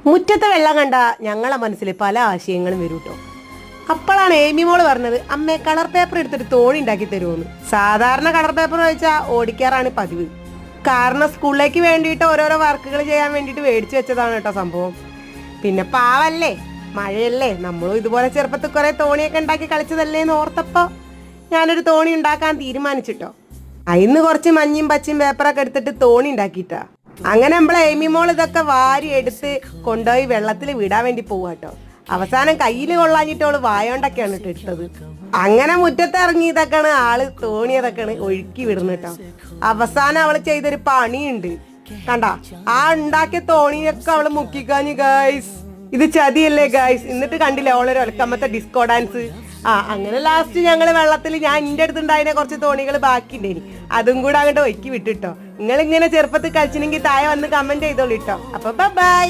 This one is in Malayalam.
മുറ്റത്തെ വെള്ളം കണ്ട ഞങ്ങളെ മനസ്സിൽ പല ആശയങ്ങളും വരും കേട്ടോ. അപ്പോഴാണ് ഏമി മോള് പറഞ്ഞത്, അമ്മേ കളർ പേപ്പർ എടുത്തിട്ട് തോണി ഉണ്ടാക്കി തരുമെന്ന്. സാധാരണ കളർ പേപ്പർ വെച്ചാൽ ഓടിക്കാറാണ് പതിവ്. കാരണം സ്കൂളിലേക്ക് വേണ്ടിയിട്ട് ഓരോരോ വർക്കുകൾ ചെയ്യാൻ വേണ്ടിയിട്ട് മേടിച്ചു വെച്ചതാണ് കേട്ടോ സംഭവം. പിന്നെ പാവല്ലേ, മഴയല്ലേ, നമ്മളും ഇതുപോലെ ചെറുപ്പത്തിൽ കുറെ തോണിയൊക്കെ ഉണ്ടാക്കി കളിച്ചതല്ലേ എന്ന് ഓർത്തപ്പോ ഞാനൊരു തോണി ഉണ്ടാക്കാൻ തീരുമാനിച്ചിട്ടോ. അതിന്ന് കുറച്ച് മഞ്ഞയും പച്ചയും പേപ്പറൊക്കെ എടുത്തിട്ട് തോണി ഉണ്ടാക്കിയിട്ടാ. അങ്ങനെ നമ്മളെ ഏമി മോൾ ഇതൊക്കെ വാരി എടുത്ത് കൊണ്ടുപോയി വെള്ളത്തിൽ വിടാൻ വേണ്ടി പോവാട്ടോ. അവസാനം കയ്യിൽ കൊള്ളാഞ്ഞിട്ടോള് വായോണ്ടൊക്കെയാണ് ഇട്ടത്. അങ്ങനെ മുറ്റത്ത് ഇറങ്ങി ഇതൊക്കെയാണ് ആള് തോണിയതൊക്കെയാണ് ഒഴുക്കി വിടുന്നു കേട്ടോ. അവസാനം അവള് ചെയ്തൊരു പണിയുണ്ട് കണ്ട, ആ ഉണ്ടാക്കിയ തോണിയൊക്കെ അവള് മുക്കിക്കാഞ്ഞു ഗായ്സ്. ഇത് ചതിയല്ലേ ഗായ്സ്. എന്നിട്ട് കണ്ടില്ലേ അവളൊരു ഒലക്കമ്മത്തെ ഡിസ്കോ ഡാൻസ്. അങ്ങനെ ലാസ്റ്റ് ഞങ്ങള് വെള്ളത്തിൽ, ഞാൻ എന്റെ അടുത്തുണ്ടായിരുന്ന കുറച്ച് തോണികൾ ബാക്കിണ്ടേനി, അതും കൂടെ അങ്ങോട്ട് ഒഴുക്കി വിട്ടിട്ടോ. നിങ്ങൾ ഇങ്ങനെ ചെറുപ്പത്തിൽ കളിച്ചിനെങ്കിൽ താഴെ വന്ന് കമന്റ് ചെയ്തോളിട്ടോ. അപ്പൊ ബൈ.